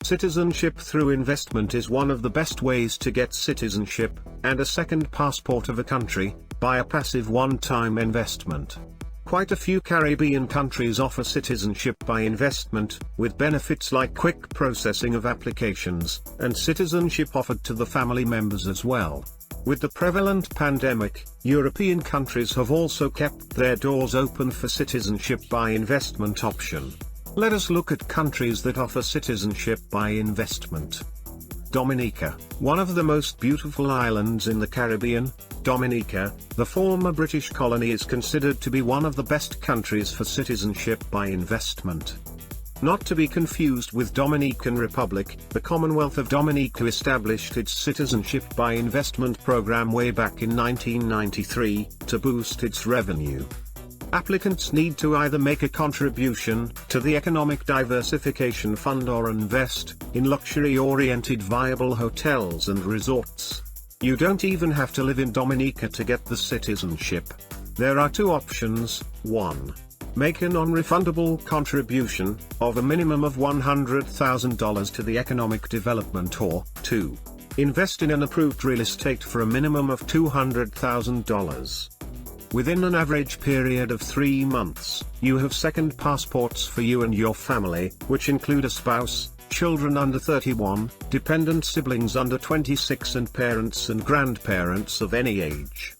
Citizenship through investment is one of the best ways to get citizenship, and a second passport of a country, by a passive one-time investment. Quite a few Caribbean countries offer citizenship by investment, with benefits like quick processing of applications, and citizenship offered to the family members as well. With the prevalent pandemic, European countries have also kept their doors open for citizenship by investment option. Let us look at countries that offer citizenship by investment. Dominica, one of the most beautiful islands in the Caribbean. Dominica, the former British colony, is considered to be one of the best countries for citizenship by investment. Not to be confused with Dominican Republic, the Commonwealth of Dominica established its citizenship by investment program way back in 1993, to boost its revenue. Applicants need to either make a contribution to the Economic Diversification Fund or invest in luxury-oriented viable hotels and resorts. You don't even have to live in Dominica to get the citizenship. There are two options: 1. Make a non-refundable contribution of a minimum of $100,000 to the economic development, or 2. Invest in an approved real estate for a minimum of $200,000. Within an average period of 3 months, you have second passports for you and your family, which include a spouse, children under 31, dependent siblings under 26, and parents and grandparents of any age.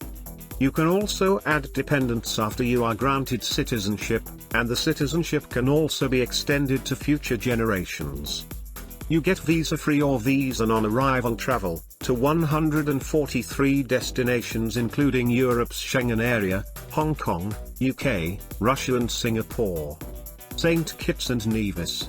You can also add dependents after you are granted citizenship, and the citizenship can also be extended to future generations. You get visa-free or visa non-arrival travel to 143 destinations including Europe's Schengen area, Hong Kong, UK, Russia and Singapore. St. Kitts and Nevis.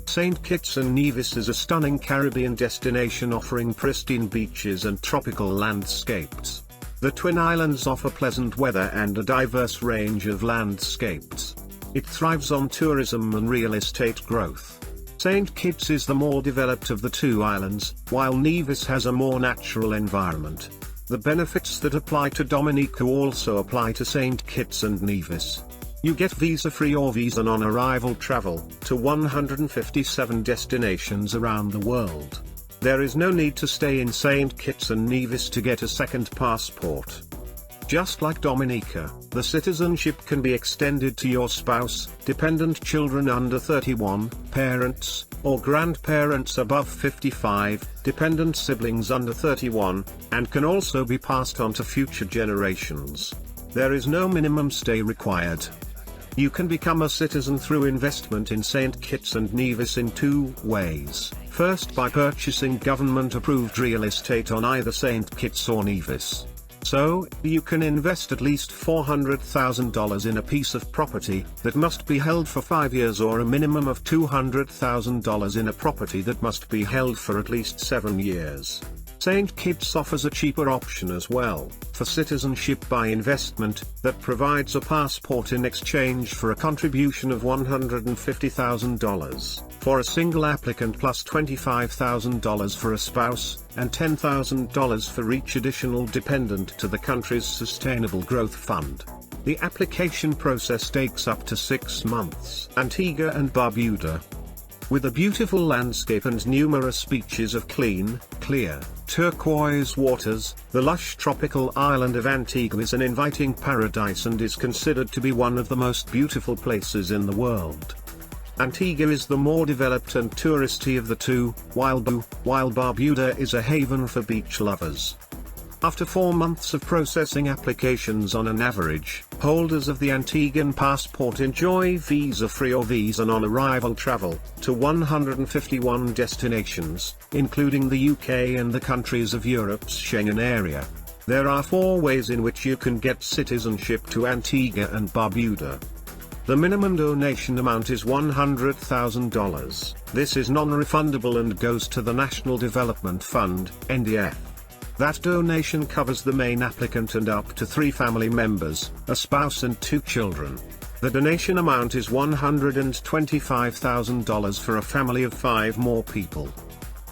St. Kitts and Nevis is a stunning Caribbean destination offering pristine beaches and tropical landscapes. The Twin Islands offer pleasant weather and a diverse range of landscapes. It thrives on tourism and real estate growth. St. Kitts is the more developed of the two islands, while Nevis has a more natural environment. The benefits that apply to Dominica also apply to St. Kitts and Nevis. You get visa-free or visa non-arrival travel to 157 destinations around the world. There is no need to stay in St. Kitts and Nevis to get a second passport. Just like Dominica, the citizenship can be extended to your spouse, dependent children under 31, parents, or grandparents above 55, dependent siblings under 31, and can also be passed on to future generations. There is no minimum stay required. You can become a citizen through investment in St. Kitts and Nevis in two ways. First, by purchasing government-approved real estate on either St. Kitts or Nevis. So, you can invest at least $400,000 in a piece of property that must be held for 5 years, or a minimum of $200,000 in a property that must be held for at least 7 years. St. Kitts offers a cheaper option as well, for citizenship by investment, that provides a passport in exchange for a contribution of $150,000 for a single applicant, plus $25,000 for a spouse, and $10,000 for each additional dependent to the country's Sustainable Growth Fund. The application process takes up to 6 months. Antigua and Barbuda. With a beautiful landscape and numerous beaches of clean, clear, turquoise waters, the lush tropical island of Antigua is an inviting paradise and is considered to be one of the most beautiful places in the world. Antigua is the more developed and touristy of the two, while Barbuda is a haven for beach lovers. After 4 months of processing applications on an average, holders of the Antiguan passport enjoy visa-free or visa non-arrival travel to 151 destinations, including the UK and the countries of Europe's Schengen area. There are 4 ways in which you can get citizenship to Antigua and Barbuda. The minimum donation amount is $100,000. This is non-refundable and goes to the National Development Fund, NDF. That donation covers the main applicant and up to 3 family members, a spouse and 2 children. The donation amount is $125,000 for a family of 5 more people.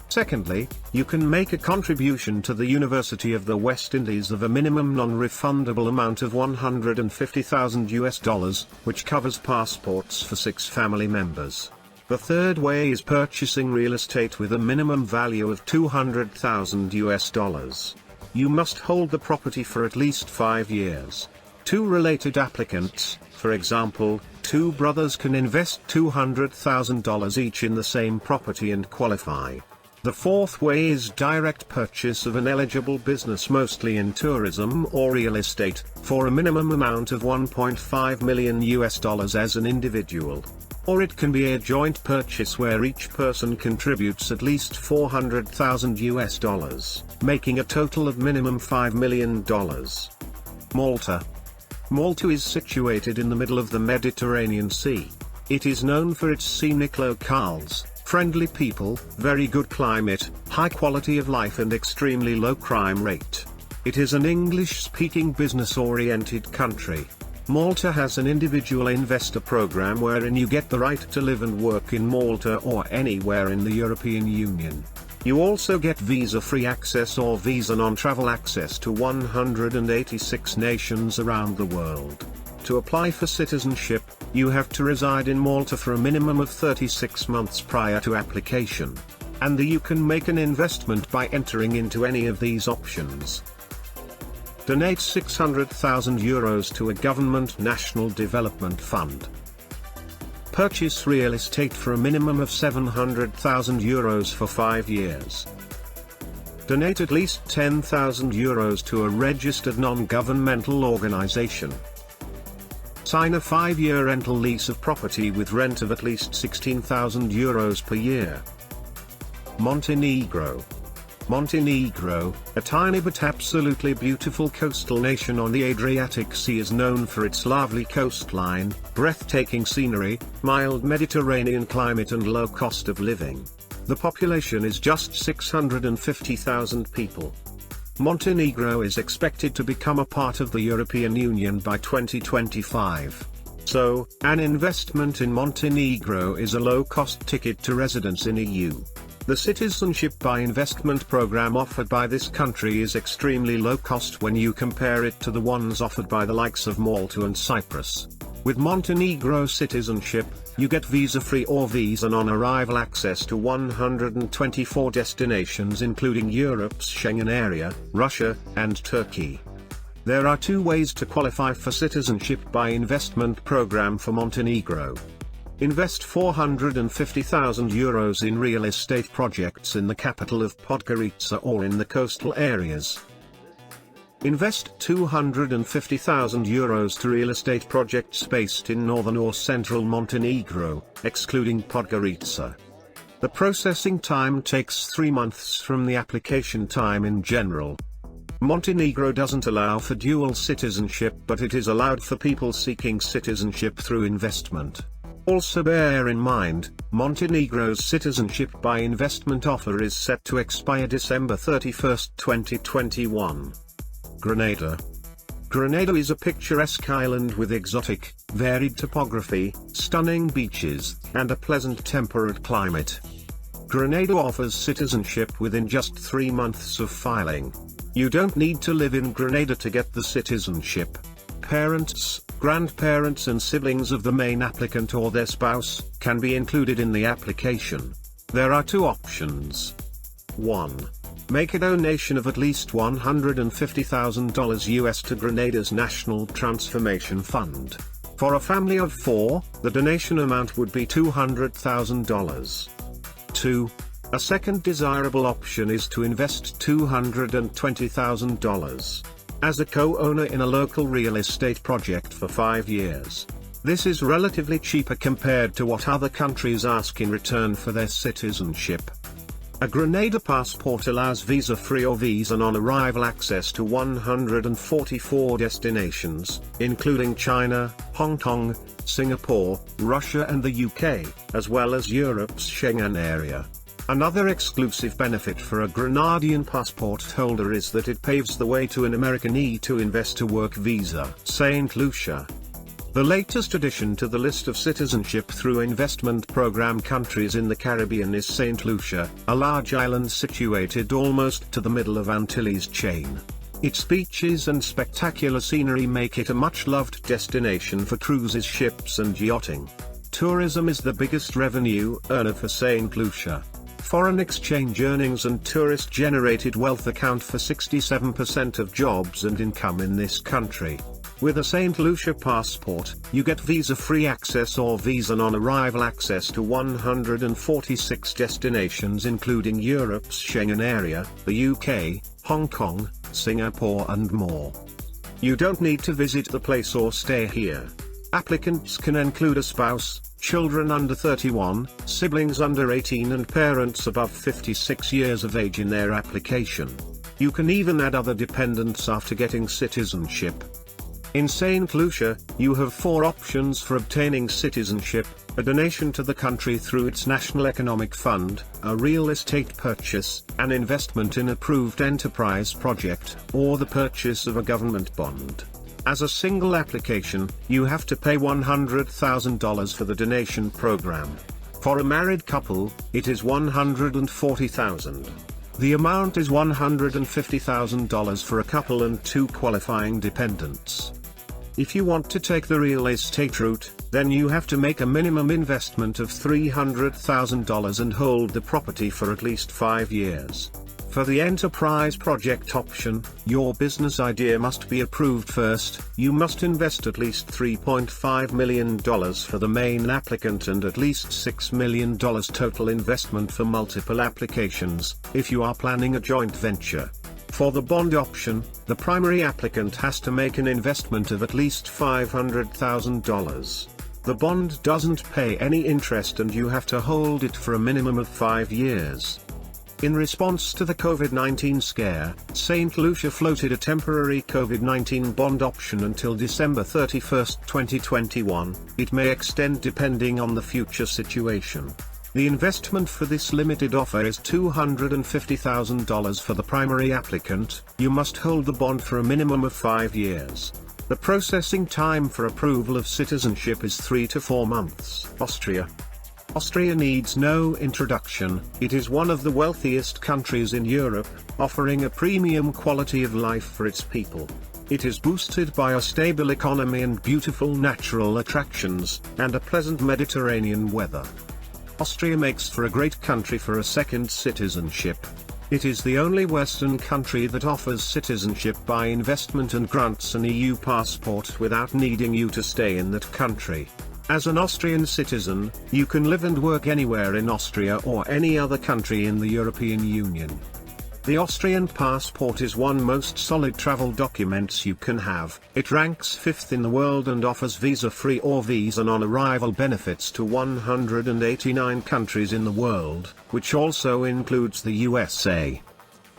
Secondly, you can make a contribution to the University of the West Indies of a minimum non-refundable amount of $150,000 US, which covers passports for 6 family members. The third way is purchasing real estate with a minimum value of $200,000. You must hold the property for at least 5 years. Two related applicants, for example, two brothers, can invest $200,000 each in the same property and qualify. The fourth way is direct purchase of an eligible business, mostly in tourism or real estate, for a minimum amount of $1.5 million as an individual. Or it can be a joint purchase where each person contributes at least $400,000, making a total of minimum $5 million. Malta. Malta is situated in the middle of the Mediterranean Sea. It is known for its scenic locales, friendly people, very good climate, high quality of life and extremely low crime rate. It is an English-speaking business-oriented country. Malta has an individual investor program wherein you get the right to live and work in Malta or anywhere in the European Union. You also get visa-free access or visa non-travel access to 186 nations around the world. To apply for citizenship, you have to reside in Malta for a minimum of 36 months prior to application. And you can make an investment by entering into any of these options. Donate €600,000 to a government national development fund. Purchase real estate for a minimum of €700,000 for 5 years. Donate at least €10,000 to a registered non-governmental organization. Sign a 5-year rental lease of property with rent of at least €16,000 per year. Montenegro. Montenegro, a tiny but absolutely beautiful coastal nation on the Adriatic Sea, is known for its lovely coastline, breathtaking scenery, mild Mediterranean climate and low cost of living. The population is just 650,000 people. Montenegro is expected to become a part of the European Union by 2025. So, an investment in Montenegro is a low-cost ticket to residence in EU. The Citizenship by Investment program offered by this country is extremely low cost when you compare it to the ones offered by the likes of Malta and Cyprus. With Montenegro citizenship, you get visa-free or visa non-arrival access to 124 destinations including Europe's Schengen area, Russia, and Turkey. There are 2 ways to qualify for Citizenship by Investment program for Montenegro. Invest €450,000 in real estate projects in the capital of Podgorica or in the coastal areas. Invest €250,000 to real estate projects based in northern or central Montenegro, excluding Podgorica. The processing time takes 3 months from the application time in general. Montenegro doesn't allow for dual citizenship, but it is allowed for people seeking citizenship through investment. Also bear in mind, Montenegro's Citizenship by Investment offer is set to expire December 31, 2021. Grenada. Grenada is a picturesque island with exotic, varied topography, stunning beaches, and a pleasant temperate climate. Grenada offers citizenship within just 3 months of filing. You don't need to live in Grenada to get the citizenship. Parents, grandparents and siblings of the main applicant or their spouse can be included in the application. There are 2 options. 1. Make a donation of at least $150,000 to Grenada's National Transformation Fund. For a family of 4, the donation amount would be $200,000. 2. A second desirable option is to invest $220,000 as a co-owner in a local real estate project for 5 years. This is relatively cheaper compared to what other countries ask in return for their citizenship. A Grenada passport allows visa-free or visa non-arrival access to 144 destinations, including China, Hong Kong, Singapore, Russia and the UK, as well as Europe's Schengen area. Another exclusive benefit for a Grenadian passport holder is that it paves the way to an American E2 Investor Work Visa, St.LUCIA. The latest addition to the list of citizenship through investment program countries in the Caribbean is St. Lucia, a large island situated almost to the middle of Antilles chain. Its beaches and spectacular scenery make it a much-loved destination for cruises, ships and yachting. Tourism is the biggest revenue earner for St. Lucia. Foreign exchange earnings and tourist-generated wealth account for 67% of jobs and income in this country. With a St. Lucia passport, you get visa-free access or visa non-arrival access to 146 destinations including Europe's Schengen area, the UK, Hong Kong, Singapore and more. You don't need to visit the place or stay here. Applicants can include a spouse, children under 31, siblings under 18 and parents above 56 years of age in their application. You can even add other dependents after getting citizenship. In St. Lucia, you have 4 options for obtaining citizenship: a donation to the country through its National Economic Fund, a real estate purchase, an investment in approved enterprise project, or the purchase of a government bond. As a single application, you have to pay $100,000 for the donation program. For a married couple, it is $140,000. The amount is $150,000 for a couple and 2 qualifying dependents. If you want to take the real estate route, then you have to make a minimum investment of $300,000 and hold the property for at least 5 years. For the enterprise project option, your business idea must be approved first. You must invest at least $3.5 million for the main applicant and at least $6 million total investment for multiple applications, if you are planning a joint venture. For the bond option, the primary applicant has to make an investment of at least $500,000. The bond doesn't pay any interest and you have to hold it for a minimum of 5 years. In response to the COVID-19 scare, St. Lucia floated a temporary COVID-19 bond option until December 31, 2021. It may extend depending on the future situation. The investment for this limited offer is $250,000 for the primary applicant. You must hold the bond for a minimum of 5 years. The processing time for approval of citizenship is 3 to 4 months. Austria. Austria needs no introduction. It is one of the wealthiest countries in Europe, offering a premium quality of life for its people. It is boosted by a stable economy and beautiful natural attractions, and a pleasant Mediterranean weather. Austria makes for a great country for a second citizenship. It is the only Western country that offers citizenship by investment and grants an EU passport without needing you to stay in that country. As an Austrian citizen, you can live and work anywhere in Austria or any other country in the European Union. The Austrian passport is one most solid travel documents you can have. It ranks 5th in the world and offers visa-free or visa non-arrival benefits to 189 countries in the world, which also includes the USA.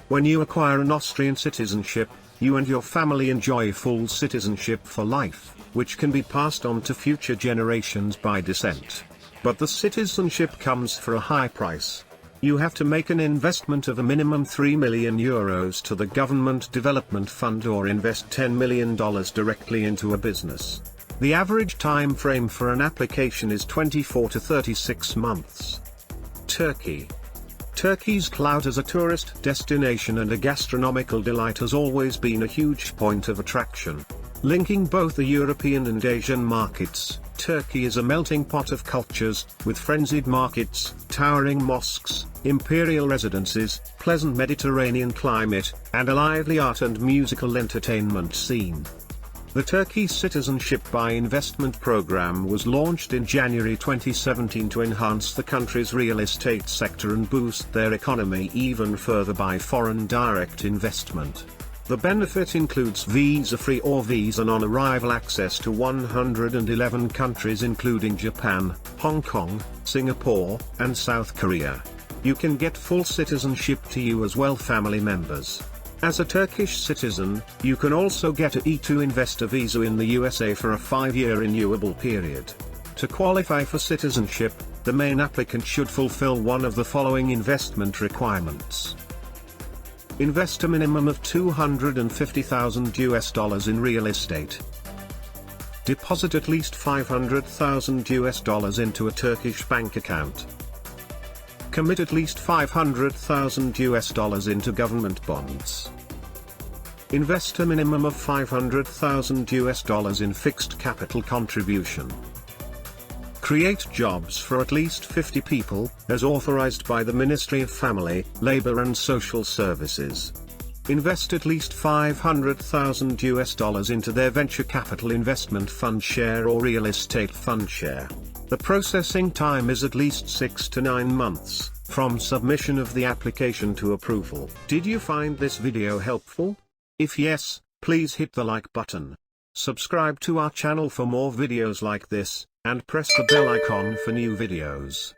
When you acquire an Austrian citizenship, you and your family enjoy full citizenship for life, which can be passed on to future generations by descent. But the citizenship comes for a high price. You have to make an investment of a minimum €3 million to the Government Development Fund or invest $10 million directly into a business. The average time frame for an application is 24 to 36 months. Turkey. Turkey's clout as a tourist destination and a gastronomical delight has always been a huge point of attraction. Linking both the European and Asian markets, Turkey is a melting pot of cultures, with frenzied markets, towering mosques, imperial residences, pleasant Mediterranean climate, and a lively art and musical entertainment scene. The Turkey Citizenship by Investment program was launched in January 2017 to enhance the country's real estate sector and boost their economy even further by foreign direct investment. The benefit includes visa-free or visa non-arrival access to 111 countries including Japan, Hong Kong, Singapore, and South Korea. You can get full citizenship to you as well family members. As a Turkish citizen, you can also get a E2 investor visa in the USA for a 5-year renewable period. To qualify for citizenship, the main applicant should fulfill one of the following investment requirements. Invest a minimum of $250,000 in real estate. Deposit at least $500,000 into a Turkish bank account. Commit at least $500,000 into government bonds. Invest a minimum of $500,000 in fixed capital contribution. Create jobs for at least 50 people, as authorized by the Ministry of Family, Labor and Social Services. Invest at least $500,000 into their venture capital investment fund share or real estate fund share. The processing time is at least 6 to 9 months, from submission of the application to approval. Did you find this video helpful? If yes, please hit the like button. Subscribe to our channel for more videos like this, and press the bell icon for new videos.